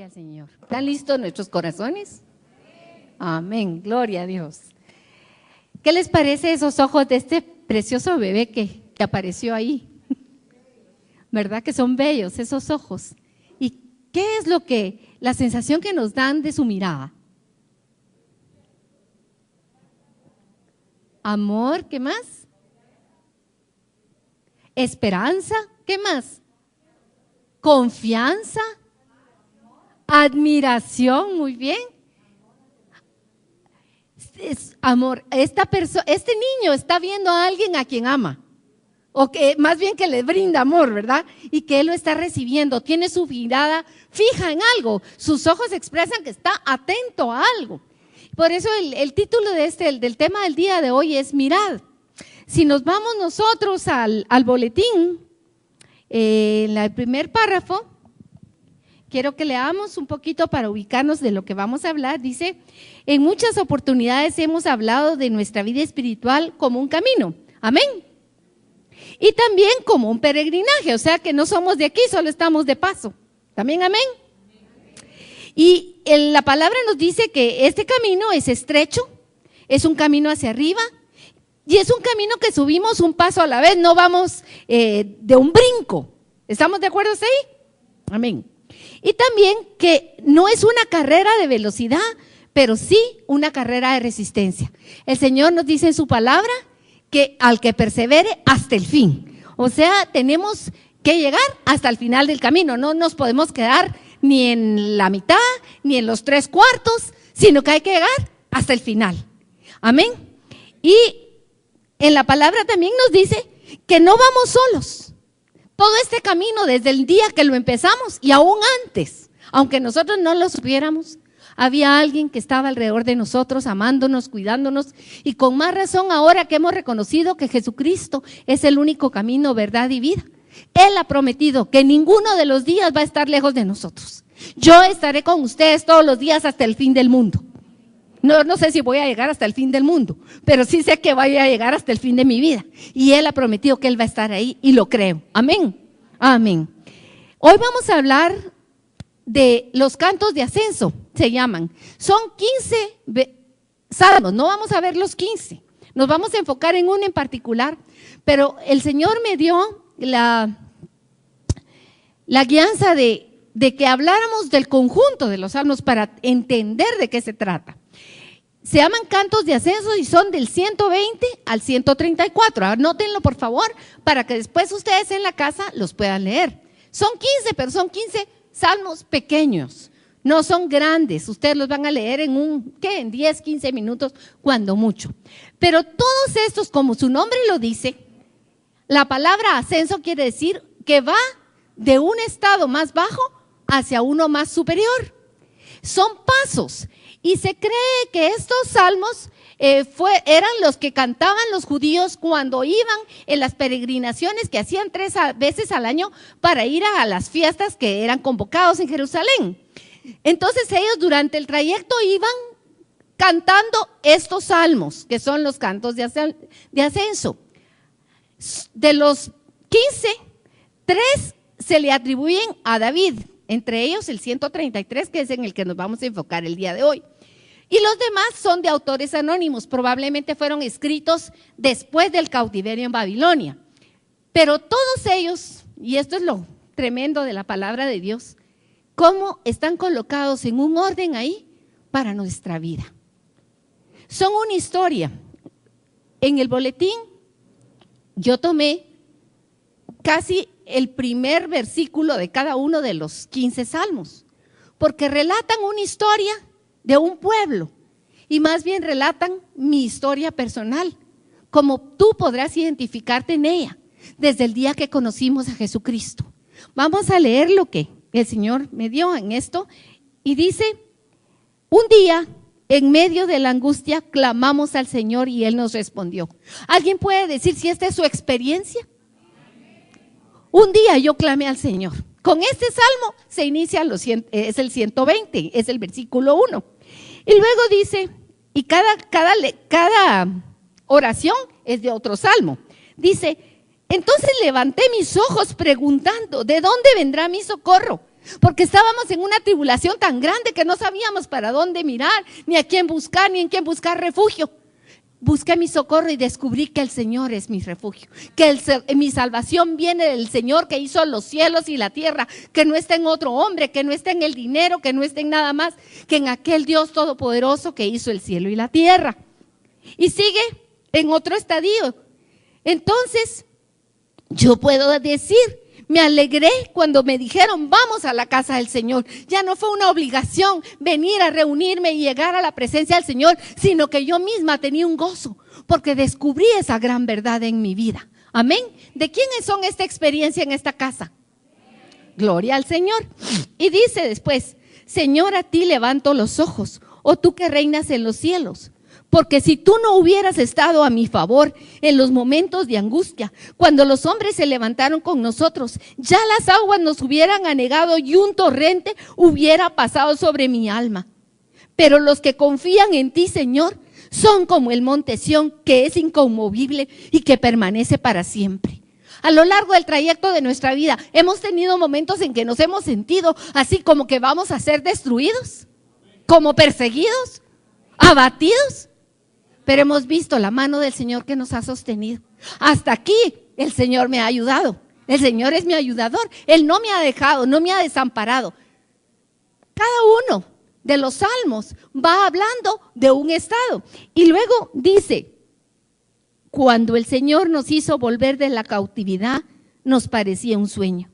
al Señor. ¿Están listos nuestros corazones? Amén, gloria a Dios. ¿Qué les parece esos ojos de este precioso bebé que apareció ahí? ¿Verdad que son bellos esos ojos? ¿Y qué es la sensación que nos dan de su mirada? Amor, ¿qué más? Esperanza, ¿qué más? Confianza, admiración, muy bien. Amor, este niño está viendo a alguien a quien ama, o que más bien que le brinda amor, ¿verdad? Y que él lo está recibiendo, tiene su mirada fija en algo, sus ojos expresan que está atento a algo. Por eso el título del tema del día de hoy es mirad. Si nos vamos nosotros al boletín, en el primer párrafo, quiero que leamos un poquito para ubicarnos de lo que vamos a hablar. Dice, en muchas oportunidades hemos hablado de nuestra vida espiritual como un camino. Amén. Y también como un peregrinaje, o sea que no somos de aquí, solo estamos de paso. También amén. Y la palabra nos dice que este camino es estrecho, es un camino hacia arriba y es un camino que subimos un paso a la vez, no vamos de un brinco. ¿Estamos de acuerdo ahí? Amén. Y también que no es una carrera de velocidad, pero sí una carrera de resistencia. El Señor nos dice en su palabra que al que persevere hasta el fin. O sea, tenemos que llegar hasta el final del camino, no nos podemos quedar ni en la mitad, ni en los 3/4, sino que hay que llegar hasta el final. Amén. Y en la palabra también nos dice que no vamos solos. Todo este camino desde el día que lo empezamos y aún antes, aunque nosotros no lo supiéramos, había alguien que estaba alrededor de nosotros, amándonos, cuidándonos, y con más razón ahora que hemos reconocido que Jesucristo es el único camino, verdad y vida. Él ha prometido que ninguno de los días va a estar lejos de nosotros. Yo estaré con ustedes todos los días hasta el fin del mundo. No sé si voy a llegar hasta el fin del mundo, pero sí sé que voy a llegar hasta el fin de mi vida. Y Él ha prometido que Él va a estar ahí y lo creo. Amén. Amén. Hoy vamos a hablar de los cantos de ascenso, se llaman. Son 15 salmos, no vamos a ver los 15. Nos vamos a enfocar en uno en particular, pero el Señor me dio la guianza de que habláramos del conjunto de los salmos para entender de qué se trata. Se llaman cantos de ascenso y son del 120 al 134. Anótenlo por favor para que después ustedes en la casa los puedan leer. Son 15, pero son 15 salmos pequeños, no son grandes. Ustedes los van a leer en 10, 15 minutos, cuando mucho. Pero todos estos, como su nombre lo dice, la palabra ascenso quiere decir que va de un estado más bajo hacia uno más superior. Son pasos y se cree que estos salmos eran los que cantaban los judíos cuando iban en las peregrinaciones que hacían 3 veces al año para ir a las fiestas que eran convocados en Jerusalén. Entonces ellos durante el trayecto iban cantando estos salmos, que son los cantos de ascenso. De los 15, 3 se le atribuyen a David, entre ellos el 133, que es en el que nos vamos a enfocar el día de hoy. Y los demás son de autores anónimos, probablemente fueron escritos después del cautiverio en Babilonia. Pero todos ellos, y esto es lo tremendo de la palabra de Dios, cómo están colocados en un orden ahí para nuestra vida. Son una historia. En el boletín yo tomé casi el primer versículo de cada uno de los 15 salmos, porque relatan una historia de un pueblo y más bien relatan mi historia personal, como tú podrás identificarte en ella desde el día que conocimos a Jesucristo. Vamos a leer lo que el Señor me dio en esto y dice: un día en medio de la angustia clamamos al Señor y Él nos respondió. ¿Alguien puede decir si esta es su experiencia? Un día yo clamé al Señor. Con este salmo se inicia, es el 120, es el versículo 1. Y luego dice, y cada oración es de otro salmo. Dice, entonces levanté mis ojos preguntando, ¿de dónde vendrá mi socorro? porque estábamos en una tribulación tan grande que no sabíamos para dónde mirar, ni a quién buscar, ni en quién buscar refugio. Busqué mi socorro y descubrí que el Señor es mi refugio, que mi salvación viene del Señor que hizo los cielos y la tierra, que no está en otro hombre, que no está en el dinero, que no está en nada más, que en aquel Dios todopoderoso que hizo el cielo y la tierra. Y sigue en otro estadio. Entonces, yo puedo decir, me alegré cuando me dijeron, vamos a la casa del Señor. Ya no fue una obligación venir a reunirme y llegar a la presencia del Señor, sino que yo misma tenía un gozo, porque descubrí esa gran verdad en mi vida. Amén. ¿De quiénes son esta experiencia en esta casa? Gloria al Señor. Y dice después, Señor, a ti levanto los ojos, oh tú que reinas en los cielos. Porque si tú no hubieras estado a mi favor en los momentos de angustia, cuando los hombres se levantaron con nosotros, ya las aguas nos hubieran anegado y un torrente hubiera pasado sobre mi alma. Pero los que confían en ti, Señor, son como el monte Sión, que es inconmovible y que permanece para siempre. A lo largo del trayecto de nuestra vida, hemos tenido momentos en que nos hemos sentido así como que vamos a ser destruidos, como perseguidos, abatidos. Pero hemos visto la mano del Señor que nos ha sostenido. Hasta aquí el Señor me ha ayudado. El Señor es mi ayudador. Él no me ha dejado, no me ha desamparado. Cada uno de los salmos va hablando de un estado. Y luego dice, cuando el Señor nos hizo volver de la cautividad, nos parecía un sueño.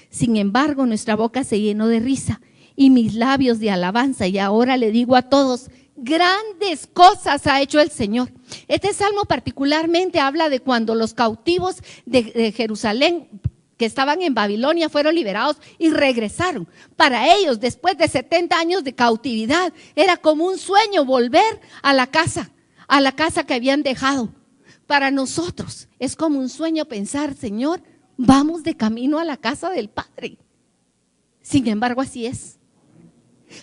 Sin embargo, nuestra boca se llenó de risa y mis labios de alabanza. Y ahora le digo a todos, grandes cosas ha hecho el Señor. Este salmo particularmente habla de cuando los cautivos de Jerusalén que estaban en Babilonia fueron liberados y regresaron. Para ellos, después de 70 años de cautividad, era como un sueño volver a la casa que habían dejado. Para nosotros es como un sueño pensar, Señor, vamos de camino a la casa del Padre. Sin embargo, así es.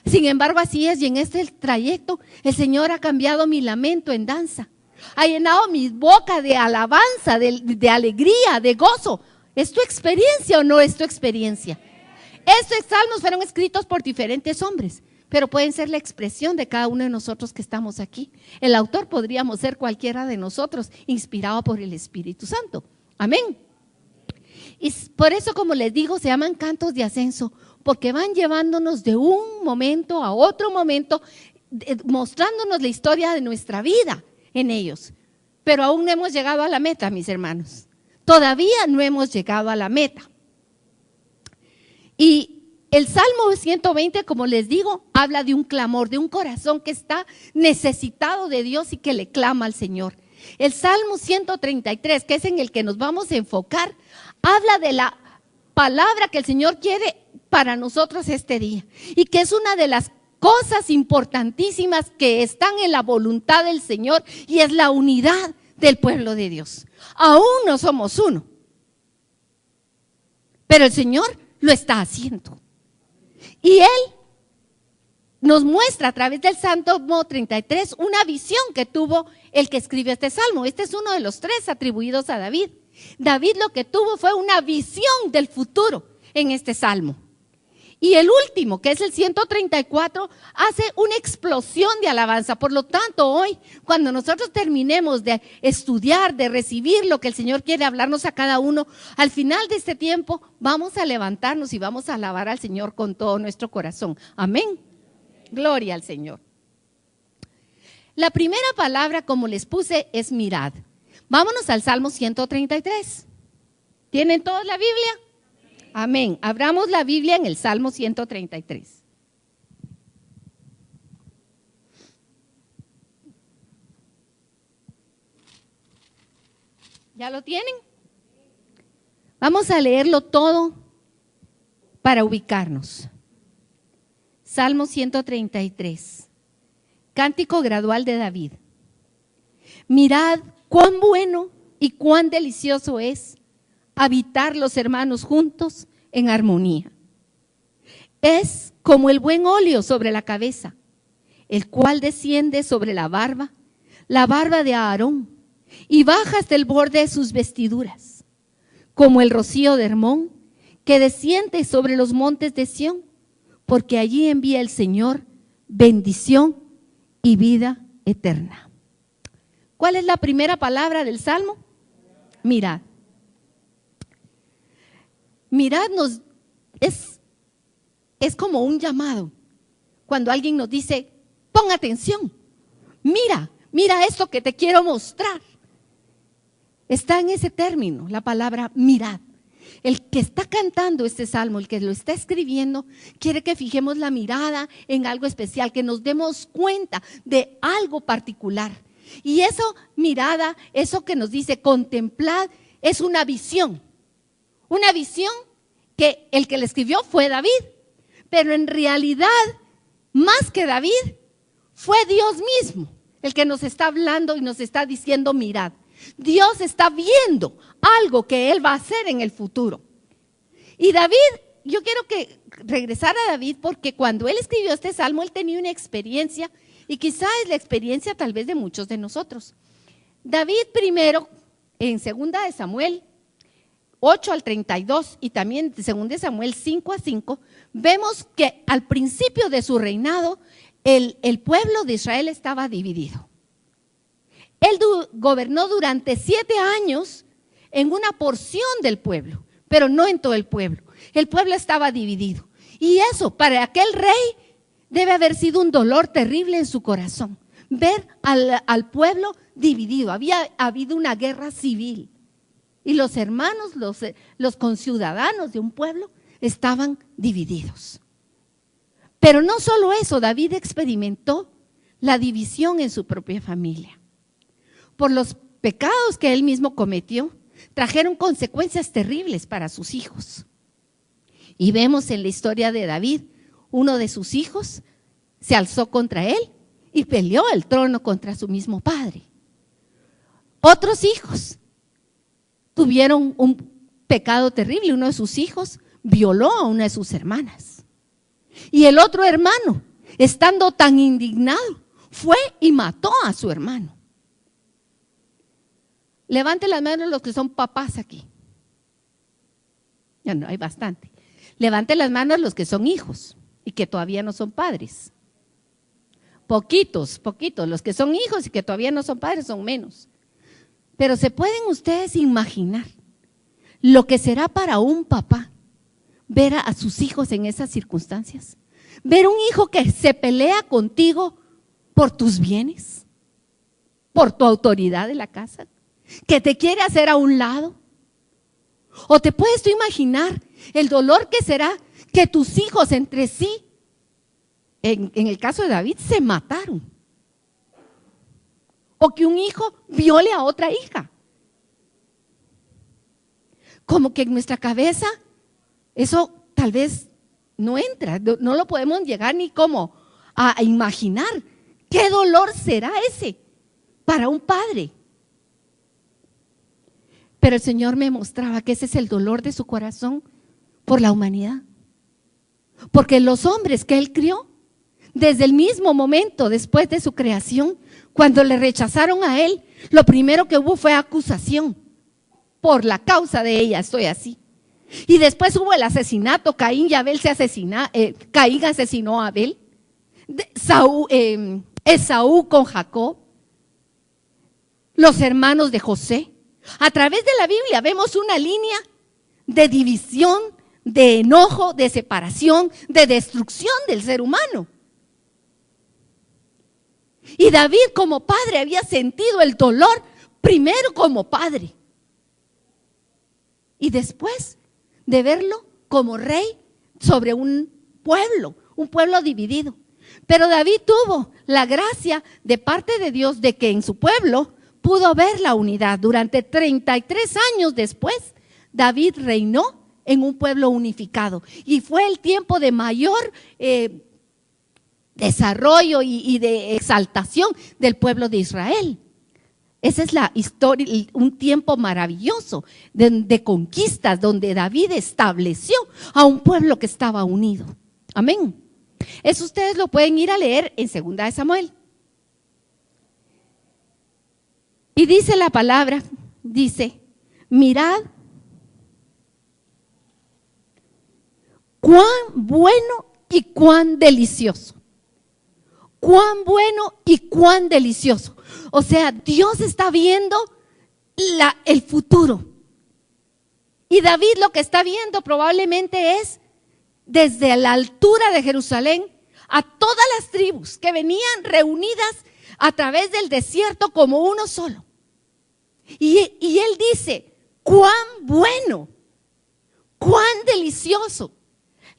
Sin embargo, así es, y en este trayecto el Señor ha cambiado mi lamento en danza, ha llenado mi boca de alabanza, de alegría, de gozo. ¿Es tu experiencia o no es tu experiencia? Estos salmos fueron escritos por diferentes hombres, pero pueden ser la expresión de cada uno de nosotros que estamos aquí. El autor podríamos ser cualquiera de nosotros, inspirado por el Espíritu Santo. Amén. Y por eso, como les digo, se llaman cantos de ascenso, porque van llevándonos de un momento a otro momento, mostrándonos la historia de nuestra vida en ellos. Pero aún no hemos llegado a la meta, mis hermanos. Todavía no hemos llegado a la meta. Y el Salmo 120, como les digo, habla de un clamor, de un corazón que está necesitado de Dios y que le clama al Señor. El Salmo 133, que es en el que nos vamos a enfocar, habla de la palabra que el Señor quiere para nosotros este día y que es una de las cosas importantísimas que están en la voluntad del Señor, y es la unidad del pueblo de Dios. Aún no somos uno, pero el Señor lo está haciendo. Y Él nos muestra a través del Salmo 33 una visión que tuvo el que escribió este salmo. Este es uno de los 3 atribuidos a David. David lo que tuvo fue una visión del futuro en este salmo. Y el último, que es el 134, hace una explosión de alabanza. Por lo tanto, hoy, cuando nosotros terminemos de estudiar, de recibir lo que el Señor quiere hablarnos a cada uno, al final de este tiempo vamos a levantarnos y vamos a alabar al Señor con todo nuestro corazón. Amén. Gloria al Señor. La primera palabra, como les puse, es mirad. Vámonos al Salmo 133. ¿Tienen todos la Biblia? Amén. Abramos la Biblia en el Salmo 133. ¿Ya lo tienen? Vamos a leerlo todo para ubicarnos. Salmo 133. Cántico gradual de David. Mirad cuán bueno y cuán delicioso es habitar los hermanos juntos en armonía. Es como el buen óleo sobre la cabeza, el cual desciende sobre la barba de Aarón, y baja hasta el borde de sus vestiduras, como el rocío de Hermón, que desciende sobre los montes de Sión, porque allí envía el Señor bendición y vida eterna. ¿Cuál es la primera palabra del Salmo? Mirad. Mirad es como un llamado. Cuando alguien nos dice, pon atención, mira esto que te quiero mostrar. Está en ese término, la palabra mirad. El que está cantando este salmo, el que lo está escribiendo, quiere que fijemos la mirada en algo especial, que nos demos cuenta de algo particular. Y eso, mirada, eso que nos dice contemplad, es una visión. Una visión que el que le escribió fue David, pero en realidad, más que David, fue Dios mismo el que nos está hablando y nos está diciendo mirad. Dios está viendo algo que Él va a hacer en el futuro. Y David, yo quiero que regresar a David porque cuando él escribió este salmo, él tenía una experiencia y quizá es la experiencia tal vez de muchos de nosotros. David primero, en 2 de Samuel 8 al 32 y también 2 de Samuel 5 a 5, vemos que al principio de su reinado, el pueblo de Israel estaba dividido. Él gobernó durante 7 años en una porción del pueblo, pero no en todo el pueblo. El pueblo estaba dividido. Y eso, para aquel rey, debe haber sido un dolor terrible en su corazón. Ver al pueblo dividido. Había habido una guerra civil. Y los hermanos, los conciudadanos de un pueblo, estaban divididos. Pero no solo eso, David experimentó la división en su propia familia. Por los pecados que él mismo cometió, trajeron consecuencias terribles para sus hijos. Y vemos en la historia de David, uno de sus hijos se alzó contra él y peleó el trono contra su mismo padre. Otros hijos tuvieron un pecado terrible. Uno de sus hijos violó a una de sus hermanas. Y el otro hermano, estando tan indignado, fue y mató a su hermano. Levante las manos los que son papás aquí. Ya no, hay bastante. Levante las manos los que son hijos y que todavía no son padres. Poquitos. Los que son hijos y que todavía no son padres son menos. Pero ¿se pueden ustedes imaginar lo que será para un papá ver a sus hijos en esas circunstancias? Ver un hijo que se pelea contigo por tus bienes, por tu autoridad en la casa, que te quiere hacer a un lado. O te puedes tú imaginar el dolor que será que tus hijos entre sí, en el caso de David, se mataron. O que un hijo viole a otra hija. Como que en nuestra cabeza eso tal vez no entra, no lo podemos llegar ni como a imaginar. ¿Qué dolor será ese para un padre? Pero el Señor me mostraba que ese es el dolor de su corazón por la humanidad. Porque los hombres que Él crió, desde el mismo momento después de su creación, cuando le rechazaron a Él, lo primero que hubo fue acusación. Por la causa de ella estoy así. Y después hubo el asesinato, Caín asesinó a Abel, Esaú con Jacob, los hermanos de José. A través de la Biblia vemos una línea de división, de enojo, de separación, de destrucción del ser humano. Y David como padre había sentido el dolor primero como padre y después de verlo como rey sobre un pueblo dividido. Pero David tuvo la gracia de parte de Dios de que en su pueblo pudo ver la unidad. Durante 33 años después, David reinó en un pueblo unificado y fue el tiempo de mayor desarrollo y de exaltación del pueblo de Israel. Esa es la historia, un tiempo maravilloso de conquistas donde David estableció a un pueblo que estaba unido. Amén. Eso ustedes lo pueden ir a leer en 2 de Samuel. Y dice la palabra, dice, mirad cuán bueno y cuán delicioso. Cuán bueno y cuán delicioso. O sea, Dios está viendo el futuro. Y David lo que está viendo probablemente es desde la altura de Jerusalén a todas las tribus que venían reunidas a través del desierto como uno solo. Y él dice, cuán bueno, cuán delicioso.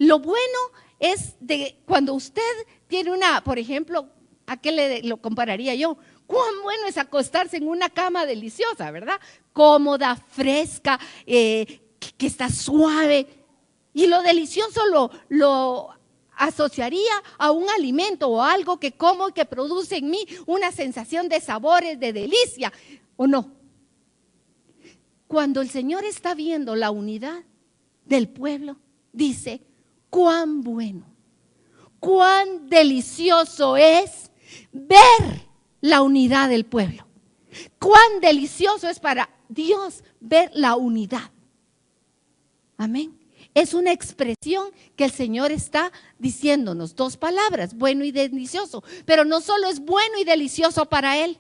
Lo bueno es de cuando usted tiene por ejemplo, ¿a qué lo compararía yo? Cuán bueno es acostarse en una cama deliciosa, ¿verdad? Cómoda, fresca, que está suave. Y lo delicioso lo asociaría a un alimento o algo que como y que produce en mí una sensación de sabores, de delicia, ¿o no? Cuando el Señor está viendo la unidad del pueblo, dice, cuán bueno, cuán delicioso es ver la unidad del pueblo. Cuán delicioso es para Dios ver la unidad. Amén. Es una expresión que el Señor está diciéndonos, dos palabras, bueno y delicioso. Pero no solo es bueno y delicioso para Él.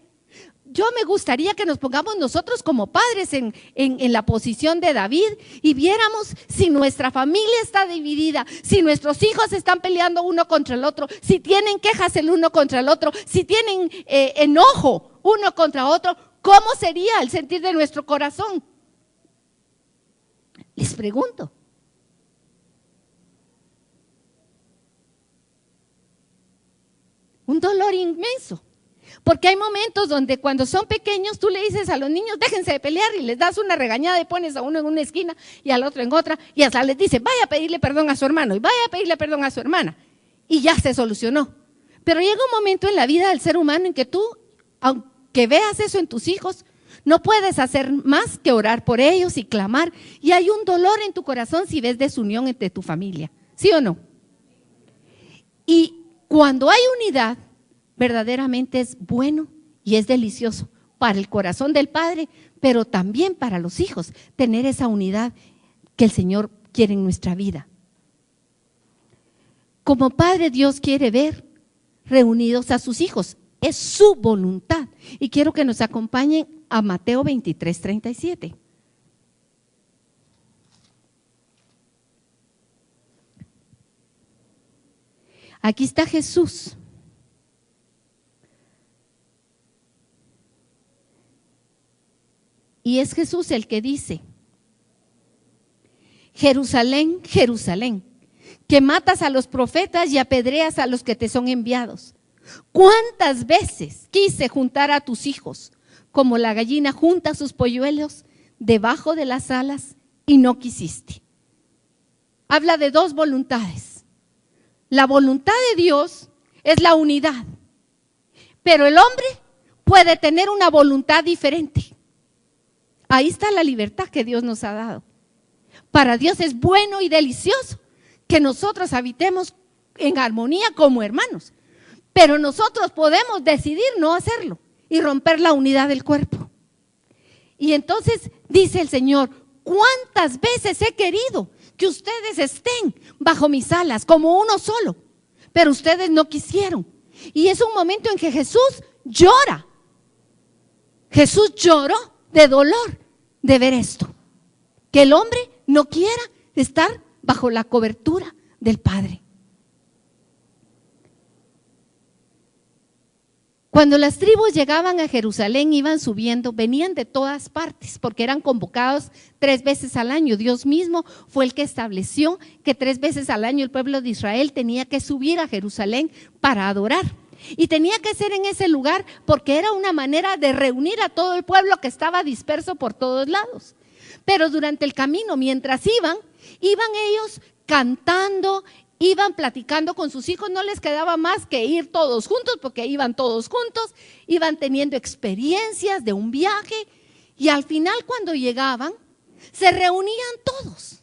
Yo me gustaría que nos pongamos nosotros como padres en la posición de David y viéramos si nuestra familia está dividida, si nuestros hijos están peleando uno contra el otro, si tienen quejas el uno contra el otro, si tienen enojo uno contra otro, ¿cómo sería el sentir de nuestro corazón? Les pregunto. Un dolor inmenso. Porque hay momentos donde cuando son pequeños tú le dices a los niños, déjense de pelear y les das una regañada y pones a uno en una esquina y al otro en otra y hasta les dice, vaya a pedirle perdón a su hermano y vaya a pedirle perdón a su hermana y ya se solucionó. Pero llega un momento en la vida del ser humano en que tú, aunque veas eso en tus hijos, no puedes hacer más que orar por ellos y clamar y hay un dolor en tu corazón si ves desunión entre tu familia, ¿sí o no? Y cuando hay unidad, verdaderamente es bueno y es delicioso para el corazón del padre, pero también para los hijos, tener esa unidad que el Señor quiere en nuestra vida. Como padre, Dios quiere ver reunidos a sus hijos, es su voluntad. Y quiero que nos acompañen a Mateo 23:37. Aquí está Jesús. Y es Jesús el que dice, Jerusalén, Jerusalén, que matas a los profetas y apedreas a los que te son enviados. ¿Cuántas veces quise juntar a tus hijos, como la gallina junta sus polluelos debajo de las alas y no quisiste? Habla de dos voluntades. La voluntad de Dios es la unidad, pero el hombre puede tener una voluntad diferente. Ahí está la libertad que Dios nos ha dado. Para Dios es bueno y delicioso que nosotros habitemos en armonía como hermanos, pero nosotros podemos decidir no hacerlo y romper la unidad del cuerpo. Y entonces dice el Señor, ¿cuántas veces he querido que ustedes estén bajo mis alas como uno solo? Pero ustedes no quisieron. Y es un momento en que Jesús llora. Jesús lloró de dolor de ver esto, que el hombre no quiera estar bajo la cobertura del Padre. Cuando las tribus llegaban a Jerusalén, iban subiendo, venían de todas partes, porque eran convocados 3 veces al año. Dios mismo fue el que estableció que 3 veces al año el pueblo de Israel tenía que subir a Jerusalén para adorar. Y tenía que ser en ese lugar porque era una manera de reunir a todo el pueblo que estaba disperso por todos lados. Pero durante el camino, mientras iban ellos cantando, iban platicando con sus hijos, no les quedaba más que ir todos juntos, porque iban todos juntos, iban teniendo experiencias de un viaje y al final cuando llegaban, se reunían todos.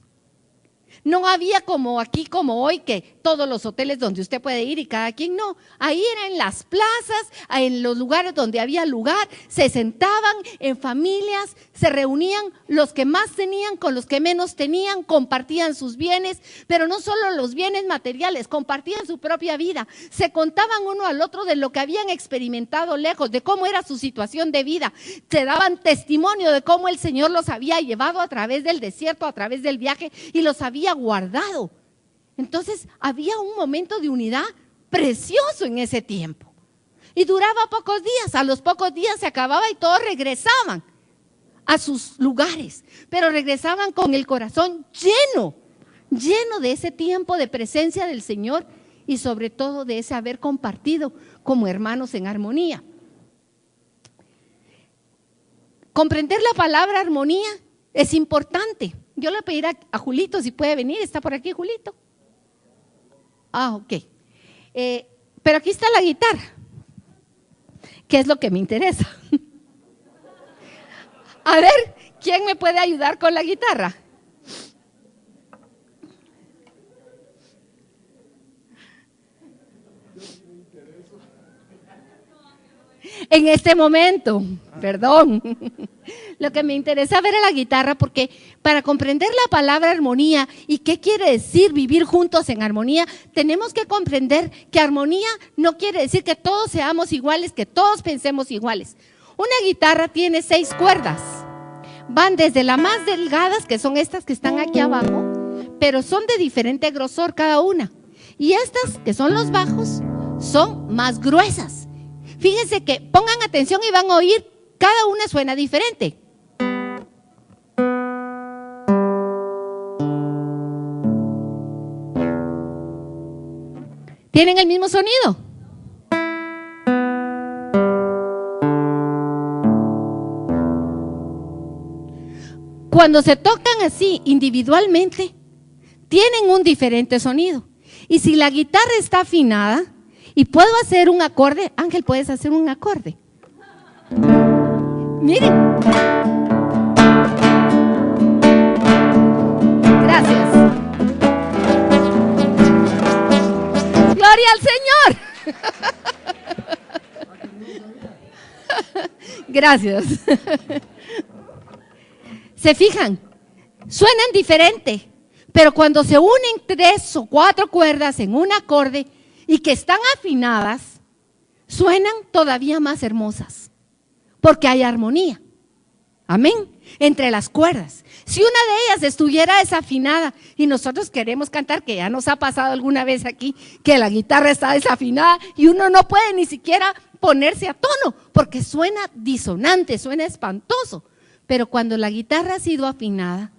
No había como aquí, como hoy, que todos los hoteles donde usted puede ir y cada quien no. Ahí era en las plazas, en los lugares donde había lugar, se sentaban en familias, se reunían los que más tenían con los que menos tenían, compartían sus bienes, pero no solo los bienes materiales, compartían su propia vida. Se contaban uno al otro de lo que habían experimentado lejos, de cómo era su situación de vida. Se daban testimonio de cómo el Señor los había llevado a través del desierto, a través del viaje y los había guardado. Entonces había un momento de unidad precioso en ese tiempo. Y duraba pocos días, a los pocos días se acababa y todos regresaban a sus lugares, pero regresaban con el corazón lleno de ese tiempo de presencia del Señor y sobre todo de ese haber compartido como hermanos en armonía. Comprender la palabra armonía es importante. Yo le pediré a Julito si puede venir. ¿Está por aquí, Julito? Ok. Pero aquí está la guitarra, que es lo que me interesa. A ver, ¿quién me puede ayudar con la guitarra? En este momento, perdón, lo que me interesa ver es la guitarra, porque para comprender la palabra armonía y qué quiere decir vivir juntos en armonía, tenemos que comprender que armonía no quiere decir que todos seamos iguales, que todos pensemos iguales. Una guitarra tiene 6 cuerdas, van desde las más delgadas, que son estas que están aquí abajo, pero son de diferente grosor cada una, y estas, que son los bajos, son más gruesas. Fíjense que pongan atención y van a oír, cada una suena diferente. ¿Tienen el mismo sonido? Cuando se tocan así individualmente, tienen un diferente sonido. Y si la guitarra está afinada, y puedo hacer un acorde. Ángel, ¿puedes hacer un acorde? Miren. Gracias. Gloria al Señor. Gracias. ¿Se fijan? Suenan diferente, pero cuando se unen 3 o 4 cuerdas en un acorde, y que están afinadas, suenan todavía más hermosas, porque hay armonía. Amén. Entre las cuerdas. Si una de ellas estuviera desafinada y nosotros queremos cantar, que ya nos ha pasado alguna vez aquí, que la guitarra está desafinada y uno no puede ni siquiera ponerse a tono, porque suena disonante, suena espantoso. Pero cuando la guitarra ha sido afinada,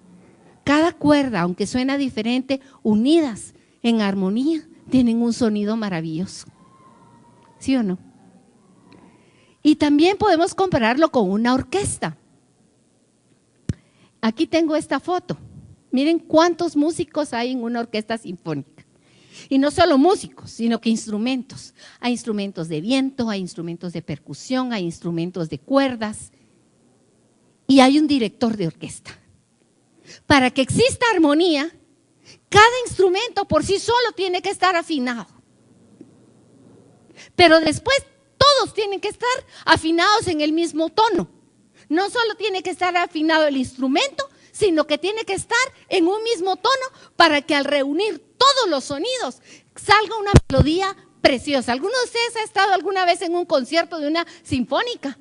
cada cuerda, aunque suena diferente, unidas en armonía, tienen un sonido maravilloso. ¿Sí o no? Y también podemos compararlo con una orquesta. Aquí tengo esta foto. Miren cuántos músicos hay en una orquesta sinfónica. Y no solo músicos, sino que instrumentos. Hay instrumentos de viento, hay instrumentos de percusión, hay instrumentos de cuerdas. Y hay un director de orquesta. Para que exista armonía, cada instrumento por sí solo tiene que estar afinado. Pero después todos tienen que estar afinados en el mismo tono. No solo tiene que estar afinado el instrumento, sino que tiene que estar en un mismo tono para que al reunir todos los sonidos salga una melodía preciosa. ¿Alguno de ustedes ha estado alguna vez en un concierto de una sinfónica?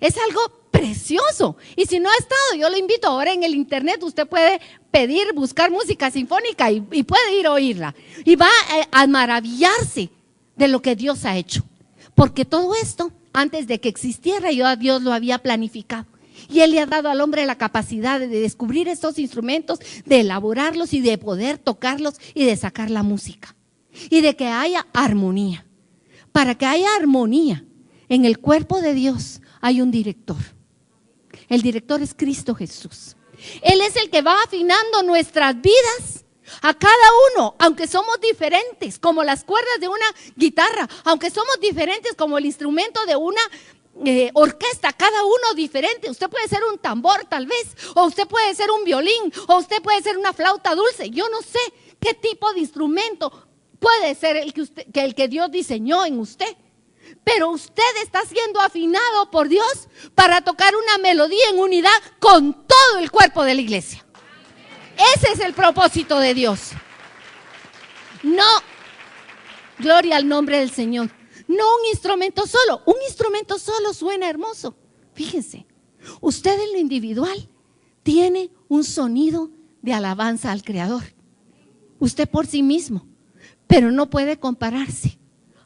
Es algo precioso. Y si no ha estado, yo lo invito. Ahora en el internet usted puede pedir, buscar música sinfónica y puede ir a oírla. Y va a maravillarse de lo que Dios ha hecho. Porque todo esto, antes de que existiera, Dios lo había planificado. Y Él le ha dado al hombre la capacidad de descubrir estos instrumentos, de elaborarlos y de poder tocarlos y de sacar la música. Y de que haya armonía. Para que haya armonía en el cuerpo de Dios, hay un director. El director es Cristo Jesús. Él es el que va afinando nuestras vidas a cada uno, aunque somos diferentes, como las cuerdas de una guitarra, aunque somos diferentes como el instrumento de una orquesta, cada uno diferente. Usted puede ser un tambor tal vez, o usted puede ser un violín, o usted puede ser una flauta dulce. Yo no sé qué tipo de instrumento puede ser el que Dios diseñó en usted. Pero usted está siendo afinado por Dios para tocar una melodía en unidad con todo el cuerpo de la iglesia. Ese es el propósito de Dios. No, gloria al nombre del Señor. No un instrumento solo. Un instrumento solo suena hermoso. Fíjense, usted en lo individual tiene un sonido de alabanza al Creador. Usted por sí mismo. Pero no puede compararse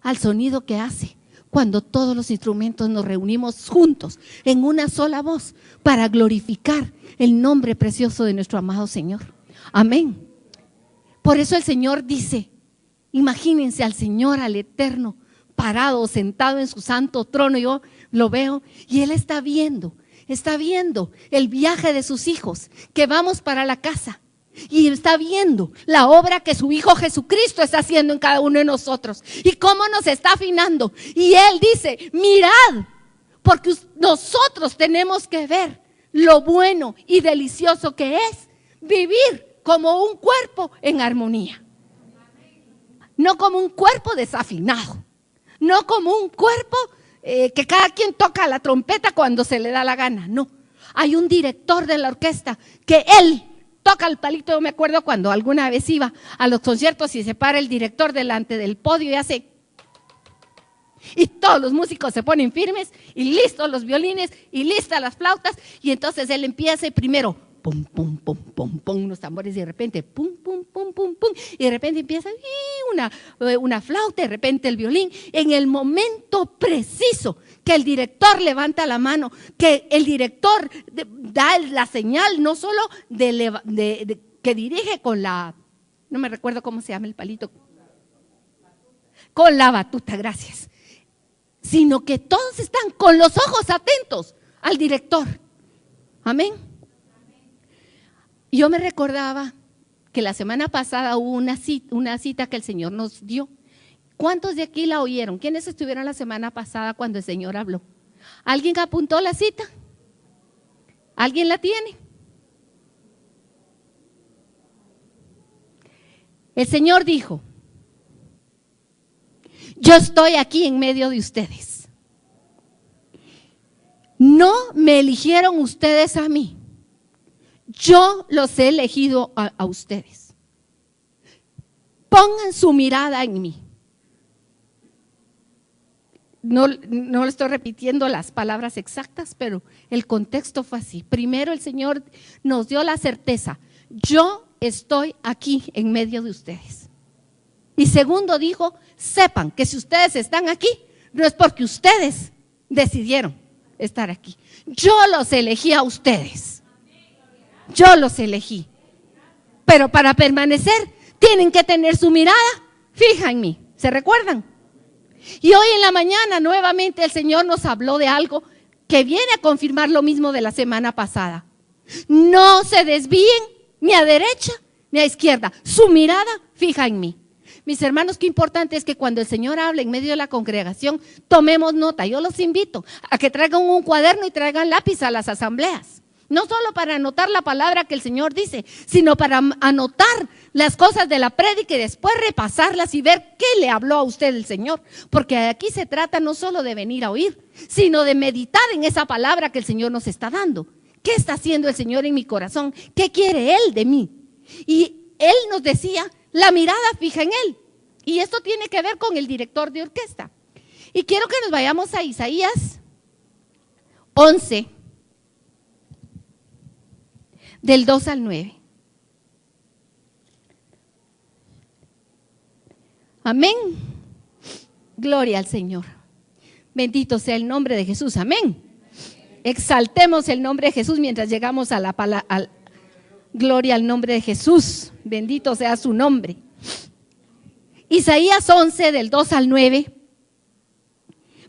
al sonido que hace cuando todos los instrumentos nos reunimos juntos en una sola voz para glorificar el nombre precioso de nuestro amado Señor. Amén. Por eso el Señor dice, imagínense al Señor, al Eterno, parado, sentado en su santo trono. Yo lo veo y Él está viendo el viaje de sus hijos, que vamos para la casa. Y está viendo la obra que su Hijo Jesucristo está haciendo en cada uno de nosotros y cómo nos está afinando. Y Él dice, mirad, porque nosotros tenemos que ver lo bueno y delicioso que es vivir como un cuerpo en armonía. No como un cuerpo desafinado, no como un cuerpo que cada quien toca la trompeta cuando se le da la gana. No, hay un director de la orquesta que Él toca el palito. Yo me acuerdo cuando alguna vez iba a los conciertos y se para el director delante del podio y hace, y todos los músicos se ponen firmes y listos los violines y listas las flautas, y entonces él empieza primero pum, pum, pum, pum, pum, unos tambores, y de repente pum, pum, pum, pum, pum, y de repente empieza una flauta, de repente el violín, en el momento preciso que el director levanta la mano, que el director da la señal, no solo que dirige con la, no me recuerdo cómo se llama el palito, con la batuta, gracias, sino que todos están con los ojos atentos al director. Amén. Yo me recordaba que la semana pasada hubo una cita que el Señor nos dio. ¿Cuántos de aquí la oyeron? ¿Quiénes estuvieron la semana pasada cuando el Señor habló? ¿Alguien apuntó la cita? ¿Alguien la tiene? El Señor dijo, yo estoy aquí en medio de ustedes. No me eligieron ustedes a mí. Yo los he elegido a ustedes. Pongan su mirada en mí. No le estoy repitiendo las palabras exactas, pero el contexto fue así. Primero el Señor nos dio la certeza, yo estoy aquí en medio de ustedes. Y segundo dijo, sepan que si ustedes están aquí, no es porque ustedes decidieron estar aquí. Yo los elegí a ustedes. Yo los elegí. Pero para permanecer, tienen que tener su mirada fija en mí. ¿Se recuerdan? Y hoy en la mañana nuevamente el Señor nos habló de algo que viene a confirmar lo mismo de la semana pasada. No se desvíen ni a derecha ni a izquierda. Su mirada fija en mí. Mis hermanos, qué importante es que cuando el Señor habla en medio de la congregación, tomemos nota. Yo los invito a que traigan un cuaderno y traigan lápiz a las asambleas. No solo para anotar la palabra que el Señor dice, sino para anotar las cosas de la prédica y después repasarlas y ver qué le habló a usted el Señor. Porque aquí se trata no solo de venir a oír, sino de meditar en esa palabra que el Señor nos está dando. ¿Qué está haciendo el Señor en mi corazón? ¿Qué quiere Él de mí? Y Él nos decía, la mirada fija en Él. Y esto tiene que ver con el director de orquesta. Y quiero que nos vayamos a Isaías 11. Del 2 al 9. Amén. Gloria al Señor. Bendito sea el nombre de Jesús. Amén. Exaltemos el nombre de Jesús mientras llegamos a la palabra. Gloria al nombre de Jesús. Bendito sea su nombre. Isaías 11 del 2 al 9.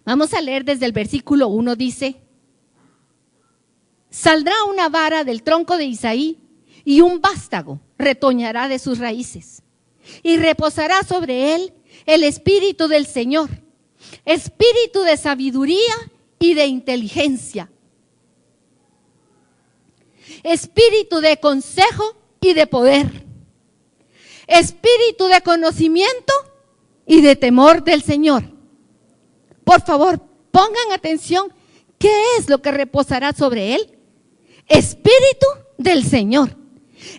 Vamos a leer desde el versículo 1. Dice: saldrá una vara del tronco de Isaí y un vástago retoñará de sus raíces. Y reposará sobre él el espíritu del Señor, espíritu de sabiduría y de inteligencia. Espíritu de consejo y de poder. Espíritu de conocimiento y de temor del Señor. Por favor, pongan atención. ¿Qué es lo que reposará sobre él? Espíritu del Señor.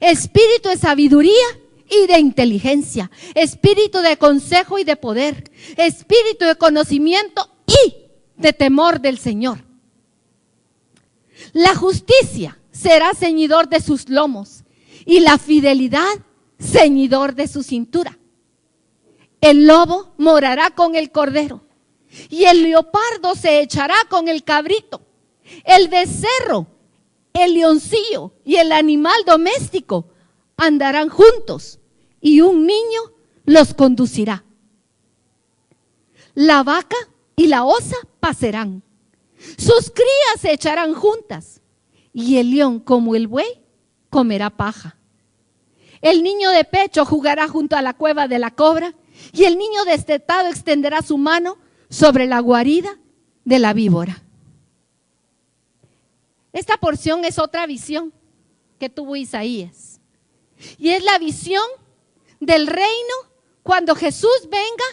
Espíritu de sabiduría y de inteligencia. Espíritu de consejo y de poder. Espíritu de conocimiento y de temor del Señor. La justicia será ceñidor de sus lomos y la fidelidad ceñidor de su cintura. El lobo morará con el cordero y el leopardo se echará con el cabrito. El becerro, el leoncillo y el animal doméstico andarán juntos y un niño los conducirá. La vaca y la osa pasarán, sus crías se echarán juntas y el león como el buey comerá paja. El niño de pecho jugará junto a la cueva de la cobra y el niño destetado extenderá su mano sobre la guarida de la víbora. Esta porción es otra visión que tuvo Isaías. Y es la visión del reino cuando Jesús venga